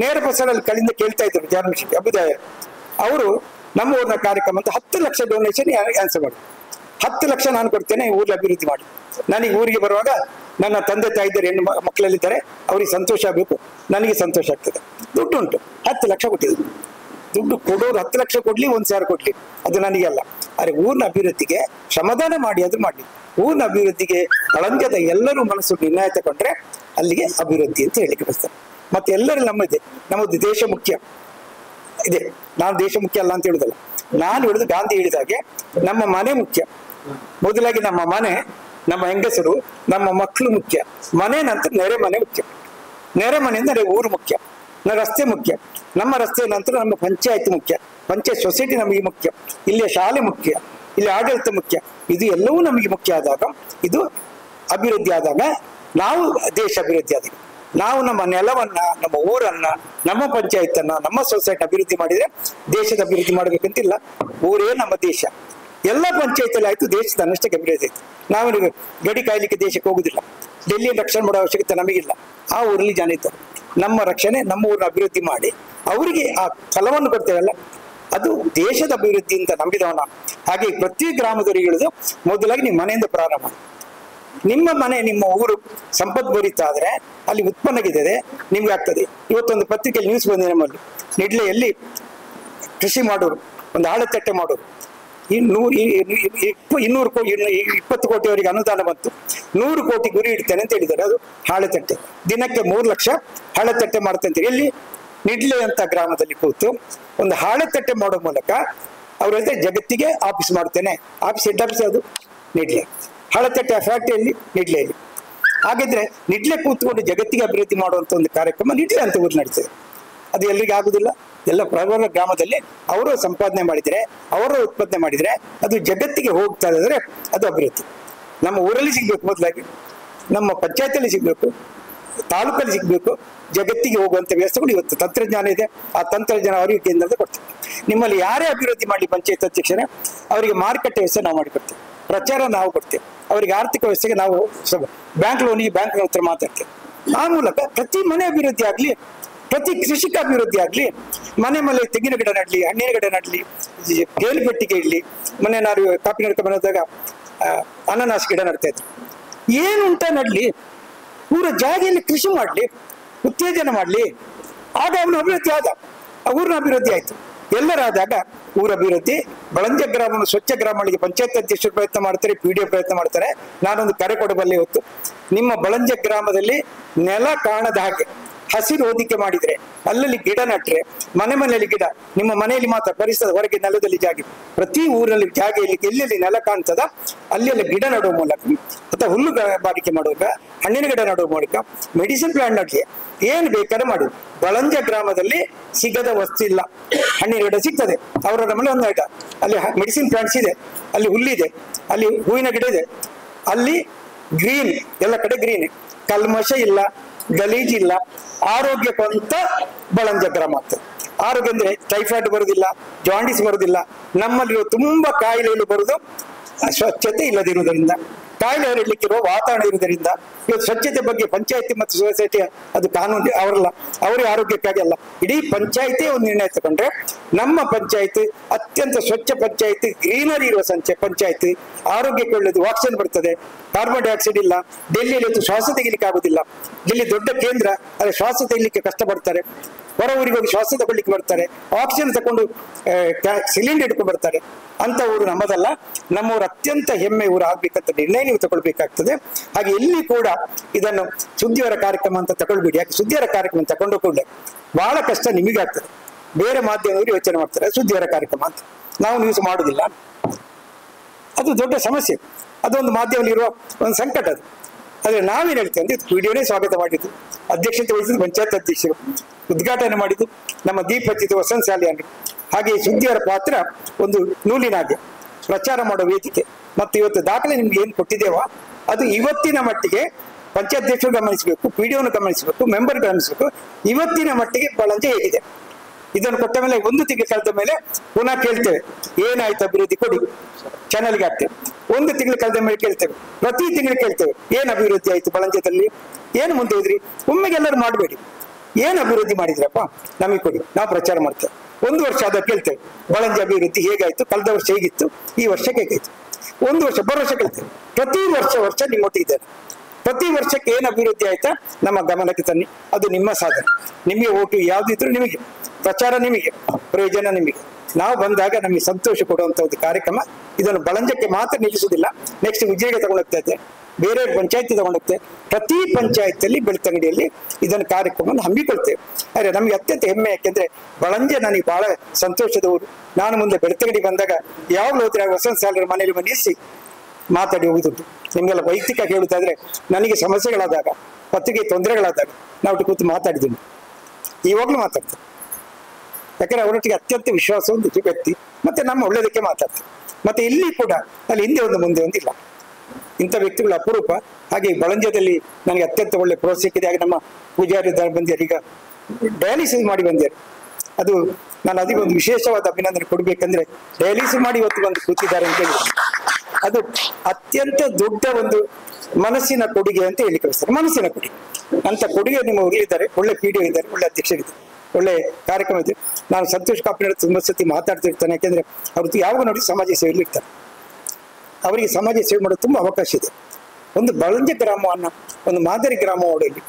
ನೇರ ಪ್ರಸಾರಲ್ಲಿ ಕಲಿಂದ ಕೇಳ್ತಾ ಇದ್ರು ಜಯರಾಮ್ ಶೆಟ್ಟಿ ಅಬ್ಬುದಾಯ. ಅವರು ನಮ್ಮ ಊರಿನ ಕಾರ್ಯಕ್ರಮ ಅಂತ 10 ಲಕ್ಷ ಡೊನೇಷನ್ ಆನ್ಸರ್ ಮಾಡಿ, 10 ಲಕ್ಷ ನಾನು ಕೊಡ್ತೇನೆ, ಊರಿಗೆ ಅಭಿವೃದ್ಧಿ ಮಾಡಿ. ನನಗೆ ಊರಿಗೆ ಬರುವಾಗ ನನ್ನ ತಂದೆ ತಾಯಿ ಇದ್ದಾರೆ, ಹೆಣ್ಣು ಮಕ್ಕಳಲ್ಲಿದ್ದಾರೆ, ಅವ್ರಿಗೆ ಸಂತೋಷ ಆಗಬೇಕು, ನನಗೆ ಸಂತೋಷ ಆಗ್ತದೆ. ದುಡ್ಡು ಉಂಟು, 10 ಲಕ್ಷ ಕೊಟ್ಟಿದ್ರು. ದುಡ್ಡು ಕೊಡೋರು 10 ಲಕ್ಷ ಕೊಡ್ಲಿ, 1,000 ಕೊಡ್ಲಿ, ಅದು ನನಗೆ ಅಲ್ಲ. ಆದರೆ ಊರಿನ ಅಭಿವೃದ್ಧಿಗೆ ಶ್ರಮದಾನ ಮಾಡಿ ಅದು ಮಾಡಿ. ಊರಿನ ಅಭಿವೃದ್ಧಿಗೆ ಬಳಂಜದ ಎಲ್ಲರೂ ಮನಸ್ಸು ನಿರ್ಣಯ ತಗೊಂಡ್ರೆ ಅಲ್ಲಿಗೆ ಅಭಿವೃದ್ಧಿ ಅಂತ ಹೇಳಿಕೆ ಬರ್ತಾರೆ. ಮತ್ತೆ ಎಲ್ಲರೂ ನಮ್ಮದು ದೇಶ ಮುಖ್ಯ ಇದೆ. ನಾನು ದೇಶ ಮುಖ್ಯ ಅಲ್ಲ ಅಂತ ಹೇಳುದಲ್ಲ, ನಾನು ಹೇಳುದು ಗಾಂಧಿ ಹೇಳಿದಾಗೆ ನಮ್ಮ ಮನೆ ಮುಖ್ಯ. ಮೊದಲಾಗಿ ನಮ್ಮ ಮನೆ, ನಮ್ಮ ಹೆಂಗಸರು, ನಮ್ಮ ಮಕ್ಕಳು ಮುಖ್ಯ. ಮನೆ ನಂತರ ನೆರೆ ಮನೆ ಮುಖ್ಯ. ನೆರೆ ಮನೆಯಿಂದ ಊರು ಮುಖ್ಯ. ರಸ್ತೆ ಮುಖ್ಯ. ನಮ್ಮ ರಸ್ತೆ ನಂತರ ನಮ್ಮ ಪಂಚಾಯತ್ ಮುಖ್ಯ. ಪಂಚಾಯತ್ ಸೊಸೈಟಿ ನಮಗೆ ಮುಖ್ಯ. ಇಲ್ಲಿಯ ಶಾಲೆ ಮುಖ್ಯ. ಇಲ್ಲಿ ಆಡಳಿತ ಮುಖ್ಯ. ಇದು ಎಲ್ಲವೂ ನಮಗೆ ಮುಖ್ಯ ಆದಾಗ, ಇದು ಅಭಿವೃದ್ಧಿ ಆದಾಗ ನಾವು ದೇಶ ಅಭಿವೃದ್ಧಿ ಆದಾಗ, ನಾವು ನಮ್ಮ ನೆಲವನ್ನ, ನಮ್ಮ ಊರನ್ನ, ನಮ್ಮ ಪಂಚಾಯತ್ ಅನ್ನ, ನಮ್ಮ ಸೊಸೈಟಿ ಅಭಿವೃದ್ಧಿ ಮಾಡಿದ್ರೆ ದೇಶದ ಅಭಿವೃದ್ಧಿ ಮಾಡ್ಬೇಕಂತಿಲ್ಲ. ಊರೇ ನಮ್ಮ ದೇಶ. ಎಲ್ಲ ಪಂಚಾಯತಿಯಲ್ಲಿ ಆಯ್ತು, ದೇಶದ ಅನ್ನಷ್ಟಕ್ಕೆ ಅಭಿವೃದ್ಧಿ ಆಯ್ತು. ನಾವು ಗಡಿ ಕಾಯ್ಲಿಕ್ಕೆ ದೇಶಕ್ಕೆ ಹೋಗುದಿಲ್ಲ, ಡೆಲ್ಲಿಯ ರಕ್ಷಣೆ ಮಾಡೋ ಅವಶ್ಯಕತೆ ನಮಗಿಲ್ಲ. ಆ ಊರಲ್ಲಿ ಜನ ಇದ್ದಾರೆ. ನಮ್ಮ ರಕ್ಷಣೆ, ನಮ್ಮ ಊರಿನ ಅಭಿವೃದ್ಧಿ ಮಾಡಿ ಅವರಿಗೆ ಆ ಫಲವನ್ನು ಕೊಡ್ತೇವಲ್ಲ, ಅದು ದೇಶದ ಅಭಿವೃದ್ಧಿ ಅಂತ ನಂಬಿದವ ನಾನು. ಹಾಗೆ ಪ್ರತಿ ಗ್ರಾಮದವರಿಗೆ ಹೇಳುದು, ಮೊದಲಾಗಿ ನಿಮ್ಮ ಮನೆಯಿಂದ ಪ್ರಾರಂಭ ಮಾಡಿ. ನಿಮ್ಮ ಮನೆ ನಿಮ್ಮ ಊರು ಸಂಪದ್ಭರಿತ ಆದ್ರೆ ಅಲ್ಲಿ ಉತ್ಪನ್ನಗಿದೆ ನಿಮ್ಗೆ ಆಗ್ತದೆ. ಇವತ್ತೊಂದು ಪತ್ರಿಕೆಯಲ್ಲಿ ನ್ಯೂಸ್ ಬಂದಿದೆ ನಮ್ಮಲ್ಲಿ, ನಿಡ್ಲೆಯಲ್ಲಿ ಕೃಷಿ ಮಾಡೋರು ಒಂದು ಆಳತಟ್ಟೆ ಮಾಡೋರು 20 ಕೋಟಿಯವರಿಗೆ ಅನುದಾನ ಬಂತು, 100 ಕೋಟಿ ಗುರಿ ಇಡ್ತೇನೆ ಅಂತ ಹೇಳಿದ್ದಾರೆ. ಅದು ಹಾಳೆತಟ್ಟೆ, ದಿನಕ್ಕೆ 3 ಲಕ್ಷ ಹಾಳೆತಟ್ಟೆ ಮಾಡ್ತಂತೀರಿ. ಎಲ್ಲಿ? ನಿಡ್ಲೆ ಅಂತ ಗ್ರಾಮದಲ್ಲಿ ಕೂತು ಒಂದು ಹಾಳೆತಟ್ಟೆ ಮಾಡೋ ಮೂಲಕ ಅವ್ರ ಜೊತೆ ಜಗತ್ತಿಗೆ ಆಫೀಸ್ ಮಾಡ್ತೇನೆ. ಆಫೀಸ್ ಹೆಡ್ ಆಫೀಸ್ ಅದು ನಿಡ್ಲೆ, ಹಾಳೆತಟ್ಟೆ ಫ್ಯಾಕ್ಟ್ರಿಯಲ್ಲಿ ನಿಡ್ಲೆಯಲ್ಲಿ. ಹಾಗಿದ್ರೆ ನಿಡ್ಲೆ ಕೂತ್ಕೊಂಡು ಜಗತ್ತಿಗೆ ಅಭಿವೃದ್ಧಿ ಮಾಡುವಂತ ಒಂದು ಕಾರ್ಯಕ್ರಮ ನಿಡ್ಲೆ ಅಂತ ಊರು ನಡೀತದೆ. ಅದು ಎಲ್ರಿಗೂ ಆಗುದಿಲ್ಲ. ಎಲ್ಲ ಪ್ರಬಲ ಗ್ರಾಮದಲ್ಲಿ ಅವರು ಸಂಪಾದನೆ ಮಾಡಿದ್ರೆ, ಅವರು ಉತ್ಪಾದನೆ ಮಾಡಿದ್ರೆ ಅದು ಜಗತ್ತಿಗೆ ಹೋಗ್ತಾ ಇದ್ರೆ ಅದು ಅಭಿವೃದ್ಧಿ. ನಮ್ಮ ಊರಲ್ಲಿ ಸಿಗ್ಬೇಕು, ಮೊದಲಾಗಿ ನಮ್ಮ ಪಂಚಾಯತಿಯಲ್ಲಿ ಸಿಗ್ಬೇಕು, ತಾಲೂಕಲ್ಲಿ ಸಿಗ್ಬೇಕು, ಜಗತ್ತಿಗೆ ಹೋಗುವಂತ ವ್ಯವಸ್ಥೆಗಳು ಇವತ್ತು ತಂತ್ರಜ್ಞಾನ ಇದೆ. ಆ ತಂತ್ರಜ್ಞಾನ ಅವರಿಗೆ ಕೇಂದ್ರದ ಕೊಡ್ತೀವಿ. ನಿಮ್ಮಲ್ಲಿ ಯಾರೇ ಅಭಿವೃದ್ಧಿ ಮಾಡಲಿ ಪಂಚಾಯತ್ ಅಧ್ಯಕ್ಷರೇ, ಅವರಿಗೆ ಮಾರುಕಟ್ಟೆ ವ್ಯವಸ್ಥೆ ನಾವು ಮಾಡಿಕೊಡ್ತೇವೆ, ಪ್ರಚಾರ ನಾವು ಕೊಡ್ತೇವೆ, ಅವರಿಗೆ ಆರ್ಥಿಕ ವ್ಯವಸ್ಥೆಗೆ ನಾವು ಬ್ಯಾಂಕ್ ಲೋನಿಗೆ ಬ್ಯಾಂಕ್ ಹತ್ರ ಮಾತಾಡ್ತೇವೆ. ಆ ಮೂಲಕ ಪ್ರತಿ ಮನೆ ಅಭಿವೃದ್ಧಿ ಆಗ್ಲಿ, ಪ್ರತಿ ಕೃಷಿಕ ಅಭಿವೃದ್ಧಿ ಆಗ್ಲಿ, ಮನೆ ಮೇಲೆ ತೆಂಗಿನ ಗಿಡ ನಡ್ಲಿ, ಹಣ್ಣಿನ ಗಿಡ ನಡ್ಲಿ, ಗೇಲು ಪೆಟ್ಟಿಗೆ ಇಡ್ಲಿ. ಮೊನ್ನೆ ನಾನು ಕಾಪಿ ನಡ್ಕೊಂಡು ಬಂದಾಗ ಅನಾನಸ್ ಗಿಡ ನಡ್ತಾ ಇದ್ರು. ಏನುಂಟ ನಡ್ಲಿ, ಊರ ಜಾಗೆಯಲ್ಲಿ ಕೃಷಿ ಮಾಡ್ಲಿ, ಉತ್ತೇಜನ ಮಾಡ್ಲಿ, ಆಗ ಅವನ ಅಭಿವೃದ್ಧಿ ಆದ, ಊರಿನ ಅಭಿವೃದ್ಧಿ ಆಯ್ತು. ಎಲ್ಲರಾದಾಗ ಊರ ಅಭಿವೃದ್ಧಿ. ಬಳಂಜ ಗ್ರಾಮವನ್ನು ಸ್ವಚ್ಛ ಗ್ರಾಮಗಳಿಗೆ ಪಂಚಾಯತ್ ಅಧ್ಯಕ್ಷರು ಪ್ರಯತ್ನ ಮಾಡ್ತಾರೆ, PDO ಪ್ರಯತ್ನ ಮಾಡ್ತಾರೆ. ನಾನೊಂದು ಕರೆ ಕೊಡಬಲ್ಲೆ ಇವತ್ತು, ನಿಮ್ಮ ಬಳಂಜ ಗ್ರಾಮದಲ್ಲಿ ನೆಲ ಕಾಣದ ಹಾಗೆ ಹಸಿರು ಹೊದಿಕೆ ಮಾಡಿದ್ರೆ, ಅಲ್ಲಲ್ಲಿ ಗಿಡ ನಟ್ರೆ, ಮನೆಯಲ್ಲಿ ಗಿಡ, ನಿಮ್ಮ ಮನೆಯಲ್ಲಿ ಮಾತ್ರ ಪರಿಸರ, ಹೊರಗೆ ನೆಲದಲ್ಲಿ ಜಾಗ, ಪ್ರತಿ ಊರಲ್ಲಿ ಜಾಗೆಯಲ್ಲಿ ಎಲ್ಲೆಲ್ಲಿ ನೆಲ ಕಾಣ್ತದ ಅಲ್ಲೆಲ್ಲ ಗಿಡ ನಡುವ ಮೂಲಕ, ಅಥವಾ ಹುಲ್ಲು ಬಾರಿಕೆ ಮಾಡುವಾಗ, ಹಣ್ಣಿನ ಗಿಡ ನಡುವ ಮೂಲಕ, ಮೆಡಿಸಿನ್ ಪ್ಲಾಂಟ್ ನಡ್ಲಿ, ಏನ್ ಬೇಕಾದ್ರೆ ಮಾಡಿ. ಬಳಂಜ ಗ್ರಾಮದಲ್ಲಿ ಸಿಗದ ವಸ್ತು ಇಲ್ಲ. ಹಣ್ಣಿನ ಗಿಡ ಸಿಗ್ತದೆ, ಅವರ ಮನೆ ಒಂದು ಗಿಡ, ಅಲ್ಲಿ ಮೆಡಿಸಿನ್ ಪ್ಲಾಂಟ್ಸ್ ಇದೆ, ಅಲ್ಲಿ ಹುಲ್ಲಿದೆ, ಅಲ್ಲಿ ಹೂವಿನ ಗಿಡ ಇದೆ, ಅಲ್ಲಿ ಗ್ರೀನ್, ಎಲ್ಲ ಕಡೆ ಗ್ರೀನ್, ಕಲ್ಮಶ ಇಲ್ಲ, ಗಲೀಜಿಲ್ಲ, ಆರೋಗ್ಯಕ್ಕಂತ ಬಳಂಜ ಗ್ರಾಮ ಆಗ್ತದೆ. ಆರೋಗ್ಯ ಅಂದ್ರೆ ಟೈಫಾಯ್ಡ್ ಬರುದಿಲ್ಲ, ಜಾಂಡಿಸ್ ಬರುದಿಲ್ಲ. ನಮ್ಮಲ್ಲಿರುವ ತುಂಬಾ ಕಾಯಿಲೆಗಳು ಬರುದು ಸ್ವಚ್ಛತೆ ಇಲ್ಲದಿರುವುದರಿಂದ, ಕಾಯಿಲೆ ಹರಡಲಿಕ್ಕಿರುವ ವಾತಾವರಣ ಇರುವುದರಿಂದ. ಇವತ್ತು ಸ್ವಚ್ಛತೆ ಬಗ್ಗೆ ಪಂಚಾಯತಿ ಮತ್ತು ಸೊಸೈಟಿ ಅದು ಕಾನೂನು ಅವರಲ್ಲ, ಅವರೇ ಆರೋಗ್ಯಕ್ಕಾಗಿ ಅಲ್ಲ, ಇಡೀ ಪಂಚಾಯತಿ ಒಂದು ನಿರ್ಣಯ ತಗೊಂಡ್ರೆ ನಮ್ಮ ಪಂಚಾಯತಿ ಅತ್ಯಂತ ಸ್ವಚ್ಛ ಪಂಚಾಯತಿ, ಗ್ರೀನರಿ ಇರುವ ಪಂಚಾಯತಿ, ಆರೋಗ್ಯಕ್ಕೆ ಒಳ್ಳೆಯದು, ಆಕ್ಸಿಜನ್ ಬರ್ತದೆ, ಕಾರ್ಬನ್ ಡೈಆಕ್ಸೈಡ್ ಇಲ್ಲ. ಡೆಲ್ಲಿಯಲ್ಲಿ ಶ್ವಾಸ ತೆಗಿಲಿಕ್ಕೆ ಆಗುದಿಲ್ಲ, ಡೆಲ್ಲಿ ದೊಡ್ಡ ಕೇಂದ್ರ, ಅದೇ ಶ್ವಾಸ ತೆಗಿಲಿಕ್ಕೆ ಕಷ್ಟಪಡ್ತಾರೆ, ಹೊರ ಊರಿಗೆ ಹೋಗಿ ಶ್ವಾಸ ತಗೊಳ್ಳಿಕ್ಕೆ ಬರ್ತಾರೆ, ಆಕ್ಸಿಜನ್ ತಕೊಂಡು ಸಿಲಿಂಡರ್ ಇಟ್ಕೊಂಡು ಬರ್ತಾರೆ. ಅಂತ ಊರು ನಮ್ಮದಲ್ಲ. ನಮ್ಮೂರು ಅತ್ಯಂತ ಹೆಮ್ಮೆ ಊರು ಆಗ್ಬೇಕಂತ ನಿರ್ಣಯ ನೀವು ತಗೊಳ್ಬೇಕಾಗ್ತದೆ. ಹಾಗೆ ಇಲ್ಲಿ ಕೂಡ ಇದನ್ನು ಸುದ್ದಿಯವರ ಕಾರ್ಯಕ್ರಮ ಅಂತ ತಗೊಳ್ಬೇಡಿ. ಯಾಕೆ ಸುದ್ದಿಯವರ ಕಾರ್ಯಕ್ರಮ ತಗೊಂಡುಕೊಂಡೆ ಬಹಳ ಕಷ್ಟ ನಿಮಗೆ ಆಗ್ತದೆ. ಬೇರೆ ಮಾಧ್ಯಮದವರು ಯೋಚನೆ ಮಾಡ್ತಾರೆ ಸುದ್ದಿಯವರ ಕಾರ್ಯಕ್ರಮ ಅಂತ, ನಾವು ನ್ಯೂಸ್ ಮಾಡುದಿಲ್ಲ, ಅದು ದೊಡ್ಡ ಸಮಸ್ಯೆ, ಅದೊಂದು ಮಾಧ್ಯಮದಲ್ಲಿ ಇರುವ ಒಂದು ಸಂಕಟ ಅದು. ಆದ್ರೆ ನಾವೇನ್ ಹೇಳ್ತೇವೆ ಅಂದ್ರೆ ವಿಡಿಯೋನೇ ಸ್ವಾಗತ ಮಾಡಿದ್ದು, ಅಧ್ಯಕ್ಷತೆ ವಹಿಸಿದ್ದು ಪಂಚಾಯತ್ ಅಧ್ಯಕ್ಷರು, ಉದ್ಘಾಟನೆ ಮಾಡಿದ್ದು ನಮ್ಮ ದೀಪಚ್ಚಿತ ವಸಂತ ಶಾಲೆಯನ್ನು. ಹಾಗೆ ಸುದ್ದಿಯವರ ಪಾತ್ರ ಒಂದು ನೂಲಿನ ಹಾಗೆ, ಪ್ರಚಾರ ಮಾಡೋ ವೇದಿಕೆ. ಮತ್ತು ಇವತ್ತು ದಾಖಲೆ ನಿಮ್ಗೆ ಏನು ಕೊಟ್ಟಿದ್ದೇವಾ ಅದು ಇವತ್ತಿನ ಮಟ್ಟಿಗೆ ಪಂಚಾಯತ್ ಗಮನಿಸಬೇಕು, PDOನು ಗಮನಿಸಬೇಕು, ಮೆಂಬರ್ ಗಮನಿಸಬೇಕು. ಇವತ್ತಿನ ಮಟ್ಟಿಗೆ ಬಳಂಜ ಹೇಗಿದೆ ಇದನ್ನು ಕೊಟ್ಟ ಮೇಲೆ 1 ತಿಂಗಳು ಕಳೆದ ಮೇಲೆ ಪುನಃ ಕೇಳ್ತೇವೆ, ಏನಾಯ್ತು ಅಭಿವೃದ್ಧಿ ಕೊಡಿ, ಚಾನಲ್ಗೆ ಹಾಕ್ತೇವೆ. 1 ತಿಂಗಳು ಕಳೆದ ಮೇಲೆ ಕೇಳ್ತೇವೆ, ಪ್ರತಿ ತಿಂಗಳು ಕೇಳ್ತೇವೆ, ಏನ್ ಅಭಿವೃದ್ಧಿ ಆಯ್ತು ಬಳಂಜದಲ್ಲಿ, ಏನು ಮುಂದೆ ಹೋದ್ರಿ. ಒಮ್ಮೆಗೆ ಎಲ್ಲರೂ ಮಾಡಬೇಡಿ, ಏನ್ ಅಭಿವೃದ್ಧಿ ಮಾಡಿದ್ರಪ್ಪ ನಮಗೆ ಕೊಡಿ, ನಾವು ಪ್ರಚಾರ ಮಾಡ್ತೇವೆ. 1 ವರ್ಷ ಆದ ಕೇಳ್ತೇವೆ, ಬಳಂಜ ಅಭಿವೃದ್ಧಿ ಹೇಗಾಯ್ತು, ಕಳೆದ ವರ್ಷ ಹೇಗಿತ್ತು, ಈ ವರ್ಷ ಹೇಗಾಯ್ತು. 1 ವರ್ಷ ಬರೋ ವರ್ಷ ಕೇಳ್ತೇವೆ. ಪ್ರತಿ ವರ್ಷ ನಿಮ್ಮೊಟ್ಟಿದ್ದಾರೆ. ಪ್ರತಿ ವರ್ಷಕ್ಕೆ ಏನು ಅಭಿವೃದ್ಧಿ ಆಯ್ತಾ ನಮ್ಮ ಗಮನಕ್ಕೆ ತನ್ನಿ, ಅದು ನಿಮ್ಮ ಸಾಧನೆ. ನಿಮಗೆ ಓಟು ಯಾವ್ದಿದ್ರು ನಿಮಗೆ, ಪ್ರಚಾರ ನಿಮಗೆ, ಪ್ರಯೋಜನ ನಿಮಗೆ. ನಾವು ಬಂದಾಗ ನಮಗೆ ಸಂತೋಷ ಕೊಡುವಂತ ಒಂದು ಕಾರ್ಯಕ್ರಮ. ಇದನ್ನು ಬಳಂಜಕ್ಕೆ ಮಾತ್ರ ನಿಲ್ಲಿಸುವುದಿಲ್ಲ, ನೆಕ್ಸ್ಟ್ ವಿಜಯಗೆ ತಗೊಂಡೋಗ್ತಾ ಇದೆ, ಬೇರೆ ಪಂಚಾಯತಿ ತಗೊಂಡೋಗ್ತೇವೆ. ಪ್ರತಿ ಪಂಚಾಯತಿಯಲ್ಲಿ ಬೆಳ್ತಂಗಡಿಯಲ್ಲಿ ಇದನ್ನು ಕಾರ್ಯಕ್ರಮವನ್ನು ಹಮ್ಮಿಕೊಳ್ತೇವೆ. ಆದರೆ ನಮಗೆ ಅತ್ಯಂತ ಹೆಮ್ಮೆ, ಯಾಕೆಂದ್ರೆ ಬಳಂಜ ನನಗೆ ಬಹಳ ಸಂತೋಷದ ಊರು. ನಾನು ಮುಂದೆ ಬೆಳ್ತಂಗಡಿ ಬಂದಾಗ ಯಾವಾಗಲೂ ಹೋದ್ರೆ ವಸಂತ ಸಾಲರ ಮನೆಯಲ್ಲಿ ಬಂದಿಸಿ ಮಾತಾಡಿ ಹೋಗುದುಂಟು. ನಿಮ್ಗೆಲ್ಲ ವೈಯಕ್ತಿಕ ಹೇಳುದಾದ್ರೆ, ನನಗೆ ಸಮಸ್ಯೆಗಳಾದಾಗ, ಪತ್ರಿಕೆ ತೊಂದರೆಗಳಾದಾಗ ನಾವು ಕೂತು ಮಾತಾಡಿದ್ದೀನಿ, ಇವಾಗಲೂ ಮಾತಾಡ್ತೇವೆ. ಯಾಕಂದ್ರೆ ಅವರೊಟ್ಟಿಗೆ ಅತ್ಯಂತ ವಿಶ್ವಾಸ ಒಂದು ವ್ಯಕ್ತಿ, ಮತ್ತೆ ನಮ್ಮ ಒಳ್ಳೇದಕ್ಕೆ ಮಾತಾಡ್ತೇವೆ. ಮತ್ತೆ ಇಲ್ಲಿ ಕೂಡ ಅಲ್ಲಿ ಹಿಂದೆ ಒಂದು ಮುಂದೆ ಒಂದಿಲ್ಲ, ಇಂಥ ವ್ಯಕ್ತಿಗಳು ಅಪರೂಪ. ಹಾಗೆ ಬಳಂಜದಲ್ಲಿ ನನಗೆ ಅತ್ಯಂತ ಒಳ್ಳೆ ಪ್ರೋತ್ಸಾಹಕ್ಕಿದೆ. ಹಾಗೆ ನಮ್ಮ ಪೂಜಾರಿ ಬಂದಿದ್ದಾರೆ, ಈಗ ಡಯಾಲಿಸಿಸ್ ಮಾಡಿ ಬಂದಿದ್ದಾರೆ. ಅದು ನಾನು ಅದಕ್ಕೆ ಒಂದು ವಿಶೇಷವಾದ ಅಭಿನಂದನೆ ಕೊಡ್ಬೇಕಂದ್ರೆ, ಡಯಾಲಿಸಿಸ್ ಮಾಡಿ ಇವತ್ತು ಬಂದು ಕೂತಿದ್ದಾರೆ ಅಂತ ಹೇಳಿ ಅದು ಅತ್ಯಂತ ದೊಡ್ಡ ಒಂದು ಮನಸ್ಸಿನ ಕೊಡುಗೆ ಅಂತ ಹೇಳಿ ಕಳಿಸ್ತಾರೆ. ಮನಸ್ಸಿನ ಕೊಡುಗೆ ಅಂತ ಕೊಡುಗೆ ನಿಮ್ಮ ಊರಿದ್ದಾರೆ, ಒಳ್ಳೆ PDO ಇದ್ದಾರೆ, ಒಳ್ಳೆ ಅಧ್ಯಕ್ಷರಿದ್ದಾರೆ. ಒಳ್ಳೆ ಕಾರ್ಯಕ್ರಮ ಇದೆ. ನಾನು ಸಂತೋಷ್ ಕಾಪಿನ ತುಂಬ ಸತಿ ಮಾತಾಡ್ತಿರ್ತಾನೆ, ಯಾಕೆಂದ್ರೆ ಅವ್ರದ್ದು ಯಾವಾಗ ನೋಡಿ ಸಮಾಜ ಸೇವೆಯಲ್ಲಿ ಇರ್ತಾರೆ. ಅವರಿಗೆ ಸಮಾಜ ಸೇವೆ ಮಾಡೋದು ತುಂಬ ಅವಕಾಶ ಇದೆ. ಒಂದು ಬಳಂಜ ಗ್ರಾಮವನ್ನು ಒಂದು ಮಾದರಿ ಗ್ರಾಮ ಮಾಡೋಲ್ಲಿ,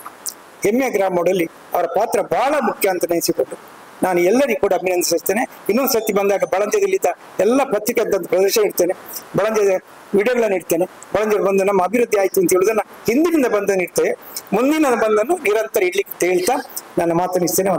ಹೆಮ್ಮೆಯ ಗ್ರಾಮ ಮಾಡೋಲ್ಲಿ ಅವರ ಪಾತ್ರ ಬಹಳ ಮುಖ್ಯ ಅಂತ ನೆನೆಸಿಕೊಂಡು ನಾನು ಎಲ್ಲರಿಗೂ ಕೂಡ ಅಭಿನಂದಿಸ್ತೇನೆ. ಇನ್ನೊಂದು ಸರ್ತಿ ಬಂದಾಗ ಬಳಂಜದಲ್ಲಿದ್ದ ಎಲ್ಲ ಪತ್ರಿಕೆ ಅಂತ ಪ್ರದರ್ಶನ ಇಡ್ತೇನೆ, ಬಳಂಜದ ವಿಡಿಯೋಗಳನ್ನು ಇಡ್ತೇನೆ. ಬಳಂಜರು ಬಂದು ನಮ್ಮ ಅಭಿವೃದ್ಧಿ ಆಯಿತು ಅಂತ ಹೇಳುವುದನ್ನು ಹಿಂದಿನಿಂದ ಬಂದನ್ನು ಇಡ್ತೇವೆ, ಮುಂದಿನ ಬಂದನ್ನು ನಿರಂತರ ಇಡ್ಲಿಕ್ಕೆ ಹೇಳ್ತಾ ನನ್ನ ಮಾತನಿಸ್ತೇನೆ.